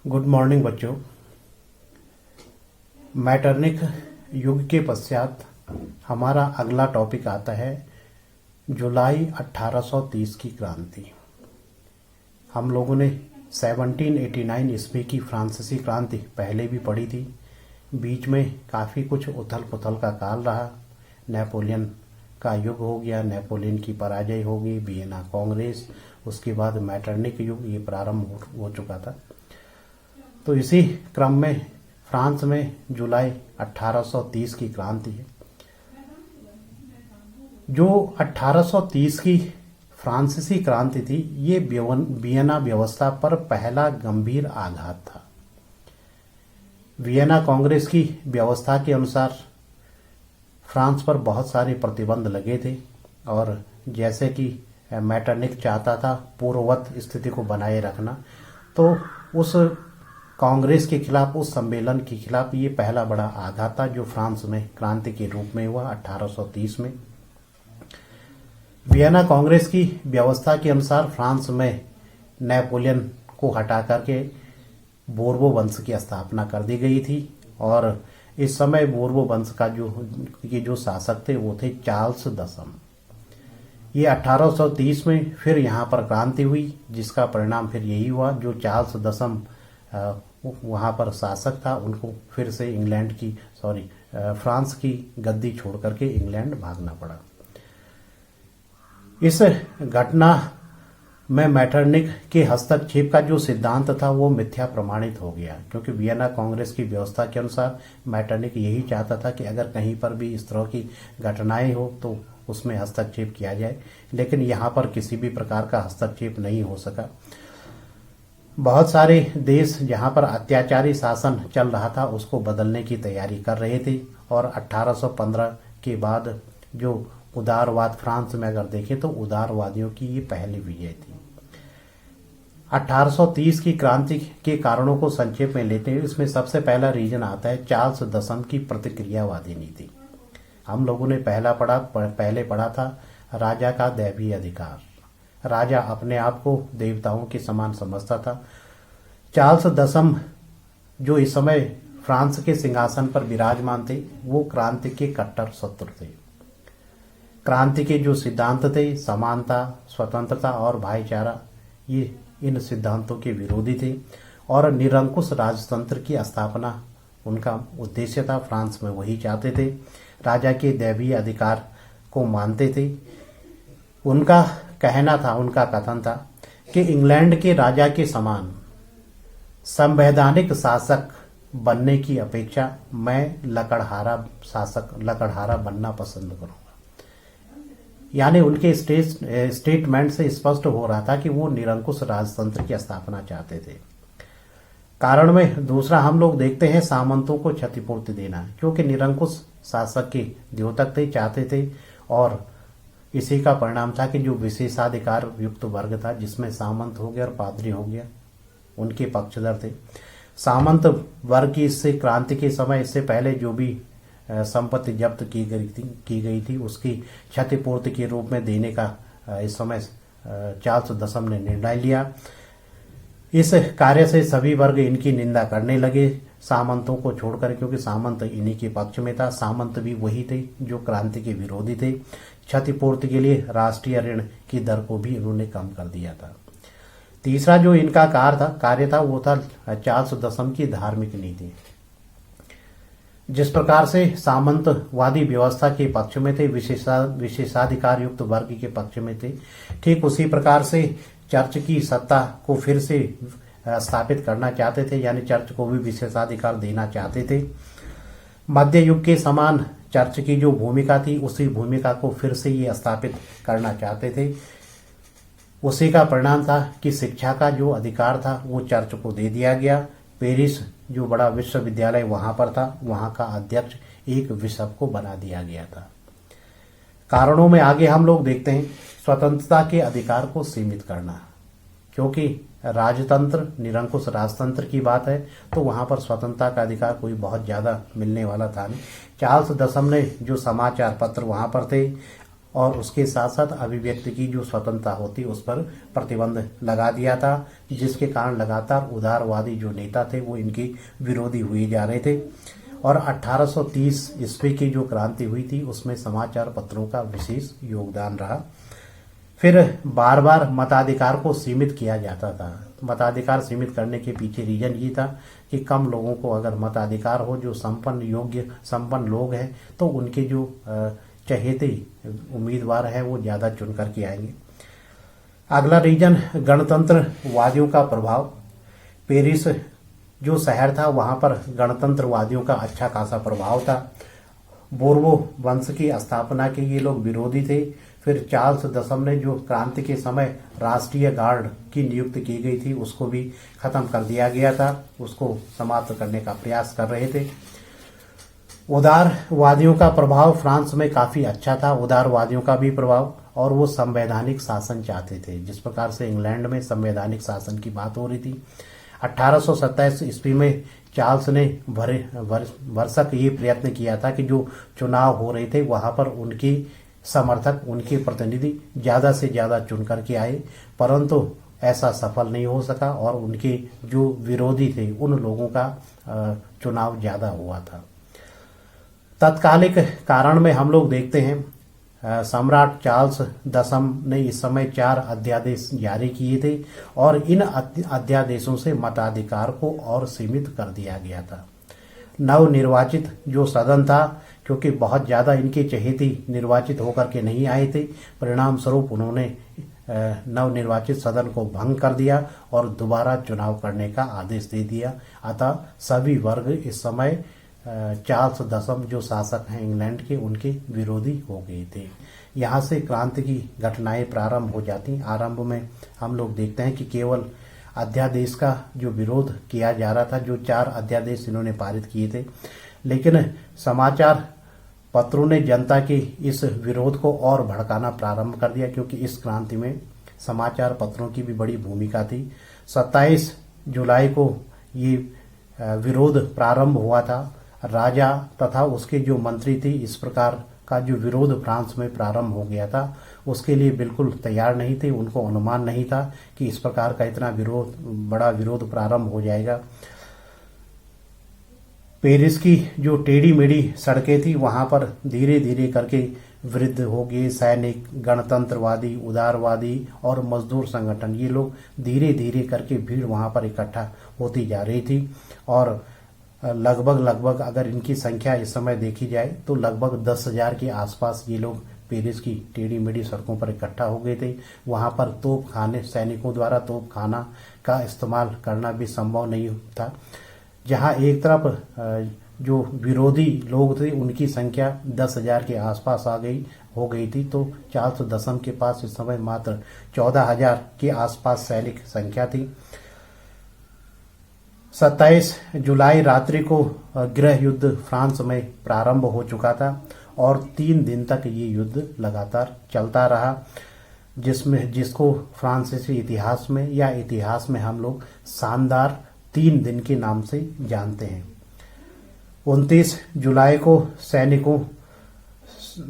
Good morning बच्चों। Metternich युग के पश्चात हमारा अगला टॉपिक आता है जुलाई 1830 की क्रांति। हम लोगों ने 1789 ईस्वी की फ्रांसीसी क्रांति पहले भी पढ़ी थी। बीच में काफ़ी कुछ उथल पुथल का काल रहा। नेपोलियन का युग हो गया, नेपोलियन की पराजय हो गई, वियना कांग्रेस, उसके बाद मैटरनिक युग ये प्रारंभ हो चुका था। तो इसी क्रम में फ्रांस में जुलाई 1830 की क्रांति है। जो 1830 की फ्रांसीसी क्रांति थी, ये वियना व्यवस्था पर पहला गंभीर आघात था। वियना कांग्रेस की व्यवस्था के अनुसार फ्रांस पर बहुत सारे प्रतिबंध लगे थे और जैसे कि मैटरनिक चाहता था पूर्ववत स्थिति को बनाए रखना, तो उस कांग्रेस के खिलाफ, उस सम्मेलन के खिलाफ ये पहला बड़ा आघात था जो फ्रांस में क्रांति के रूप में हुआ 1830 में। वियना कांग्रेस की व्यवस्था के अनुसार फ्रांस में नेपोलियन को हटा करके बोर्बो वंश की स्थापना कर दी गई थी और इस समय बोर्बो वंश का जो शासक थे वो थे चार्ल्स दसम। ये 1830 में फिर यहाँ पर क्रांति हुई, जिसका परिणाम फिर यही हुआ, जो चार्ल्स दसम वहाँ पर शासक था उनको फिर से फ्रांस की गद्दी छोड़ करके इंग्लैंड भागना पड़ा। इस घटना में मैटरनिक के हस्तक्षेप का जो सिद्धांत था वो मिथ्या प्रमाणित हो गया, क्योंकि वियना कांग्रेस की व्यवस्था के अनुसार मैटरनिक यही चाहता था कि अगर कहीं पर भी इस तरह की घटनाएं हो तो उसमें हस्तक्षेप किया जाए, लेकिन यहाँ पर किसी भी प्रकार का हस्तक्षेप नहीं हो सका। बहुत सारे देश जहाँ पर अत्याचारी शासन चल रहा था उसको बदलने की तैयारी कर रहे थे और 1815 के बाद जो उदारवाद, फ्रांस में अगर देखें तो उदारवादियों की ये पहली विजय थी। 1830 की क्रांति के कारणों को संक्षेप में लेते हैं। इसमें सबसे पहला रीजन आता है चार्ल्स दसम की प्रतिक्रियावादी नीति। हम लोगों ने पहले पढ़ा था राजा का दैवीय अधिकार। राजा अपने आप को देवताओं के समान समझता था। चार्ल्स दसम जो इस समय फ्रांस के सिंहासन पर विराजमान थे वो क्रांति के कट्टर शत्रु थे। क्रांति के जो सिद्धांत थे, समानता, स्वतंत्रता और भाईचारा, ये इन सिद्धांतों के विरोधी थे और निरंकुश राजतंत्र की स्थापना उनका उद्देश्य था। फ्रांस में वही चाहते थे। राजा के दैवीय अधिकार को मानते थे। उनका कहना था, उनका कथन था कि इंग्लैंड के राजा के समान संवैधानिक शासक बनने की अपेक्षा मैं लकड़हारा बनना पसंद करूंगा। यानी उनके स्टेटमेंट से स्पष्ट हो रहा था कि वो निरंकुश राजतंत्र की स्थापना चाहते थे। कारण में दूसरा हम लोग देखते हैं सामंतों को क्षतिपूर्ति देना, क्योंकि निरंकुश शासक के द्योतक थे, चाहते थे और इसी का परिणाम था कि जो विशेषाधिकार युक्त वर्ग था, जिसमें सामंत हो गया और पादरी हो गया, उनके पक्षधर थे। सामंत वर्ग की इससे क्रांति के समय, इससे पहले जो भी संपत्ति जब्त की गई थी उसकी क्षतिपूर्ति के रूप में देने का इस समय चार्ल्स दसम ने निर्णय लिया। इस कार्य से सभी वर्ग इनकी निंदा करने लगे, सामंतों को छोड़कर, क्योंकि सामंत इन्हीं के पक्ष में था। सामंत भी वही थे जो क्रांति के विरोधी थे। क्षतिपूर्ति के लिए राष्ट्रीय ऋण की दर को भी इन्होंने कम कर दिया था। तीसरा जो इनका कार्य था वो था चार्ल्स दसम की धार्मिक नीति। जिस प्रकार से सामंतवादी व्यवस्था के पक्ष में थे, विशेषाधिकार युक्त वर्ग के पक्ष में थे, ठीक उसी प्रकार से चर्च की सत्ता को फिर से स्थापित करना चाहते थे, यानी चर्च को भी विशेषाधिकार देना चाहते थे। मध्य युग के समान चर्च की जो भूमिका थी उसी भूमिका को फिर से ये स्थापित करना चाहते थे। उसी का परिणाम था कि शिक्षा का जो अधिकार था वो चर्च को दे दिया गया। पेरिस जो बड़ा विश्वविद्यालय वहां पर था, वहां का अध्यक्ष एक बिशप को बना दिया गया था। कारणों में आगे हम लोग देखते हैं स्वतंत्रता के अधिकार को सीमित करना, क्योंकि राजतंत्र, निरंकुश राजतंत्र की बात है तो वहां पर स्वतंत्रता का अधिकार कोई बहुत ज्यादा मिलने वाला था नहीं। चार्ल्स दसम ने जो समाचार पत्र वहां पर थे और उसके साथ साथ अभिव्यक्ति की जो स्वतंत्रता होती उस पर प्रतिबंध लगा दिया था, जिसके कारण लगातार उदारवादी जो नेता थे वो इनकी विरोधी हुए जा रहे थे। और 1830 ईस्वी की जो क्रांति हुई थी उसमें समाचार पत्रों का विशेष योगदान रहा। फिर बार बार मताधिकार को सीमित किया जाता था। मताधिकार सीमित करने के पीछे रीजन ये था कि कम लोगों को अगर मताधिकार हो, जो संपन्न योग्य संपन्न लोग हैं, तो उनके जो चहेते उम्मीदवार हैं वो ज़्यादा चुन करके आएंगे। अगला रीजन गणतंत्रवादियों का प्रभाव। पेरिस जो शहर था वहाँ पर गणतंत्रवादियों का अच्छा खासा प्रभाव था। बोर्बो वंश की स्थापना के ये लोग विरोधी थे। फिर चार्ल्स दसम ने जो क्रांति के समय राष्ट्रीय गार्ड की नियुक्ति की गई थी उसको भी खत्म कर दिया गया था, उसको समाप्त करने का प्रयास कर रहे थे। उदारवादियों का प्रभाव फ्रांस में काफी अच्छा था, उदारवादियों का भी प्रभाव, और वो संवैधानिक शासन चाहते थे, जिस प्रकार से इंग्लैंड में संवैधानिक शासन की बात हो रही थी। 1827 ईस्वी में चार्ल्स ने भरसक ये प्रयत्न किया था कि जो चुनाव हो रहे थे वहां पर उनकी समर्थक, उनके प्रतिनिधि ज्यादा से ज्यादा चुन करके आए, परंतु ऐसा सफल नहीं हो सका और उनके जो विरोधी थे उन लोगों का चुनाव ज्यादा हुआ था। तत्कालिक कारण में हम लोग देखते हैं सम्राट चार्ल्स दसम ने इस समय 4 अध्यादेश जारी किए थे और इन अध्यादेशों से मताधिकार को और सीमित कर दिया गया था। नवनिर्वाचित जो सदन था, क्योंकि बहुत ज्यादा इनके चहेती निर्वाचित होकर के नहीं आए थे, परिणाम स्वरूप उन्होंने नवनिर्वाचित सदन को भंग कर दिया और दोबारा चुनाव करने का आदेश दे दिया। अतः सभी वर्ग इस समय चार्ल्स दसम जो शासक हैं इंग्लैंड के, उनके विरोधी हो गए थे। यहाँ से क्रांति की घटनाएं प्रारंभ हो जाती। आरंभ में हम लोग देखते हैं कि केवल अध्यादेश का जो विरोध किया जा रहा था, जो 4 अध्यादेश इन्होंने पारित किए थे, लेकिन समाचार पत्रों ने जनता के इस विरोध को और भड़काना प्रारंभ कर दिया, क्योंकि इस क्रांति में समाचार पत्रों की भी बड़ी भूमिका थी। 27 जुलाई को ये विरोध प्रारंभ हुआ था। राजा तथा उसके जो मंत्री थे इस प्रकार का जो विरोध फ्रांस में प्रारंभ हो गया था उसके लिए बिल्कुल तैयार नहीं थे। उनको अनुमान नहीं था कि इस प्रकार का इतना बड़ा विरोध प्रारंभ हो जाएगा। पेरिस की जो टेढ़ी मेढ़ी सड़कें थी वहां पर धीरे धीरे करके वृद्ध हो गए, सैनिक, गणतंत्रवादी, उदारवादी और मजदूर संगठन, ये लोग धीरे धीरे करके भीड़ वहां पर इकट्ठा होती जा रही थी। और लगभग अगर इनकी संख्या इस समय देखी जाए तो लगभग 10,000 के आसपास ये लोग पेरिस की टेढ़ी मेढ़ी सड़कों पर इकट्ठा हो गए थे। वहां पर तोप खाने, सैनिकों द्वारा तोप खाना का इस्तेमाल करना भी संभव नहीं था। जहां एक तरफ जो विरोधी लोग थे उनकी संख्या 10,000 के आसपास हो गई थी, तो चार्ल्स दसम के पास इस समय मात्र 14,000 के आसपास सैनिक संख्या थी। 27 जुलाई रात्रि को गृह युद्ध फ्रांस में प्रारंभ हो चुका था और 3 दिन तक ये युद्ध लगातार चलता रहा, जिसको फ्रांसीसी इतिहास में या इतिहास में हम लोग शानदार 3 दिन के नाम से जानते हैं। 29 जुलाई को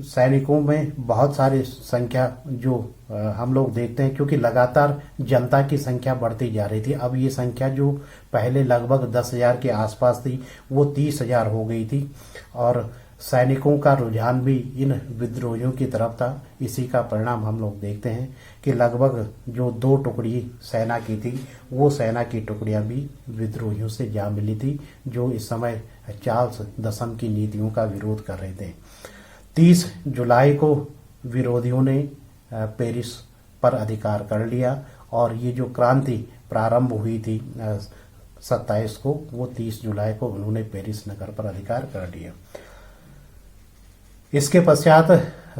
सैनिकों में बहुत सारी संख्या जो हम लोग देखते हैं, क्योंकि लगातार जनता की संख्या बढ़ती जा रही थी। अब ये संख्या जो पहले लगभग 10,000 के आसपास थी वो 30,000 हो गई थी और सैनिकों का रुझान भी इन विद्रोहियों की तरफ था। इसी का परिणाम हम लोग देखते हैं कि लगभग जो 2 टुकड़ी सेना की थी वो सेना की टुकड़ियां भी विद्रोहियों से जा मिली थी, जो इस समय चार्ल्स दसम की नीतियों का विरोध कर रहे थे। 30 जुलाई को विरोधियों ने पेरिस पर अधिकार कर लिया और ये जो क्रांति प्रारंभ हुई थी 27 को, वो 30 जुलाई को उन्होंने पेरिस नगर पर अधिकार कर लिया। इसके पश्चात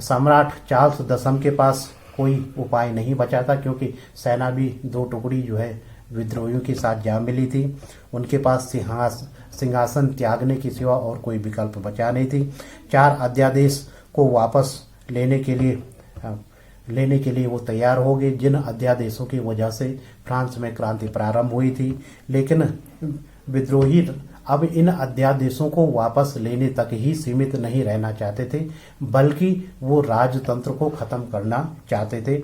सम्राट चार्ल्स दसम के पास कोई उपाय नहीं बचा था, क्योंकि सेना भी 2 टुकड़ी जो है विद्रोहियों के साथ जा मिली थी। उनके पास सिंहासन त्यागने की सिवा और कोई विकल्प बचा नहीं थी। 4 अध्यादेश को वापस लेने के लिए वो तैयार हो गए, जिन अध्यादेशों की वजह से फ्रांस में क्रांति प्रारंभ हुई थी। लेकिन विद्रोही अब इन अध्यादेशों को वापस लेने तक ही सीमित नहीं रहना चाहते थे, बल्कि वो राजतंत्र को खत्म करना चाहते थे।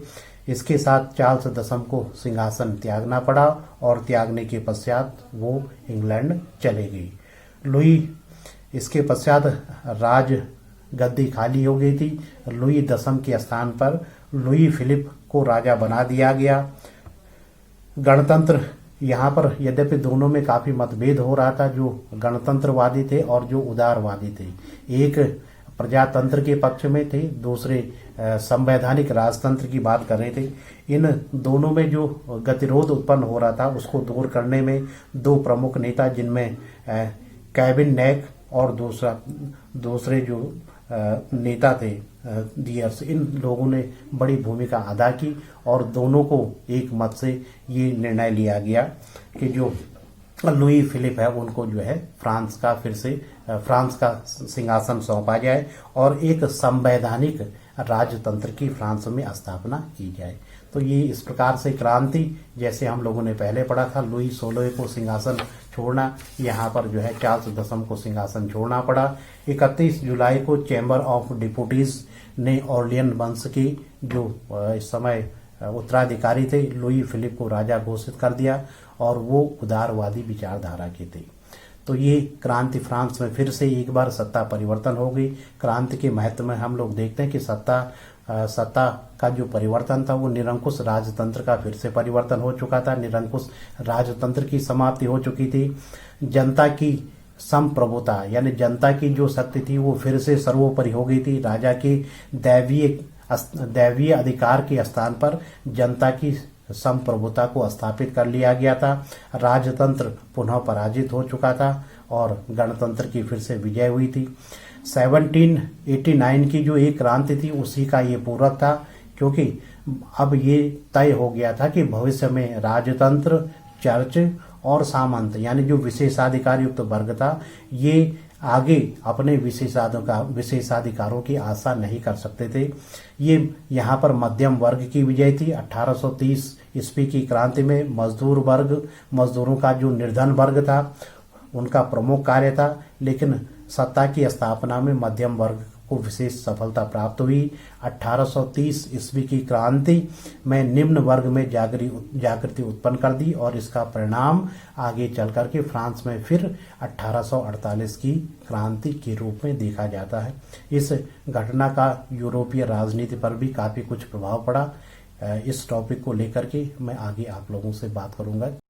इसके साथ चार्ल्स दसम को सिंहासन त्यागना पड़ा और त्यागने के पश्चात वो इंग्लैंड चले गई। लुई इसके पश्चात राज गद्दी खाली हो गई थी। लुई दसम के स्थान पर लुई फिलिप को राजा बना दिया गया। गणतंत्र यहाँ पर यद्यपि दोनों में काफी मतभेद हो रहा था, जो गणतंत्रवादी थे और जो उदारवादी थे। एक प्रजातंत्र के पक्ष में थे, दूसरे संवैधानिक राजतंत्र की बात कर रहे थे। इन दोनों में जो गतिरोध उत्पन्न हो रहा था उसको दूर करने में दो प्रमुख नेता, जिनमें केविन नेक और दूसरे जो नेता थे डियर्स, इन लोगों ने बड़ी भूमिका अदा की और दोनों को एक मत से ये निर्णय लिया गया कि जो लुई फिलिप है उनको जो है फ्रांस का सिंहासन सौंपा जाए और एक संवैधानिक राजतंत्र की फ्रांस में स्थापना की जाए। तो ये इस प्रकार से क्रांति, जैसे हम लोगों ने पहले पढ़ा था, लुई 16 को सिंहासन छोड़ना, यहाँ पर जो है चार्ल्स दसम को सिंहासन छोड़ना पड़ा। 31 जुलाई को चैम्बर ऑफ डिप्यूटीज ने ऑर्लियन वंश की जो इस समय उत्तराधिकारी थे लुई फिलिप को राजा घोषित कर दिया और वो उदारवादी विचारधारा के थे। तो ये क्रांति फ्रांस में फिर से एक बार सत्ता परिवर्तन हो गई। क्रांति के महत्व में हम लोग देखते हैं कि सत्ता का जो परिवर्तन था वो निरंकुश राजतंत्र का फिर से परिवर्तन हो चुका था। निरंकुश राजतंत्र की समाप्ति हो चुकी थी। जनता की संप्रभुता यानी जनता की जो शक्ति थी वो फिर से सर्वोपरि हो गई थी। राजा के दैवीय अधिकार के स्थान पर जनता की संप्रभुता को स्थापित कर लिया गया था। राजतंत्र पुनः पराजित हो चुका था और गणतंत्र की फिर से विजय हुई थी। 1789 की जो एक क्रांति थी उसी का ये पूरक था, क्योंकि अब ये तय हो गया था कि भविष्य में राजतंत्र, चर्च और सामंत यानी जो विशेषाधिकार युक्त वर्ग था ये आगे अपने विशेषाधिकारों की आशा नहीं कर सकते थे। ये यहाँ पर मध्यम वर्ग की विजय थी। 1830 ईस्वी की क्रांति में मजदूरों का जो निर्धन वर्ग था उनका प्रमुख कार्य था, लेकिन सत्ता की स्थापना में मध्यम वर्ग को विशेष सफलता प्राप्त हुई। 1830 ईस्वी की क्रांति में निम्न वर्ग में जागृति उत्पन्न कर दी और इसका परिणाम आगे चल करके फ्रांस में फिर 1848 की क्रांति के रूप में देखा जाता है। इस घटना का यूरोपीय राजनीति पर भी काफी कुछ प्रभाव पड़ा। इस टॉपिक को लेकर के मैं आगे आप लोगों से बात करूंगा।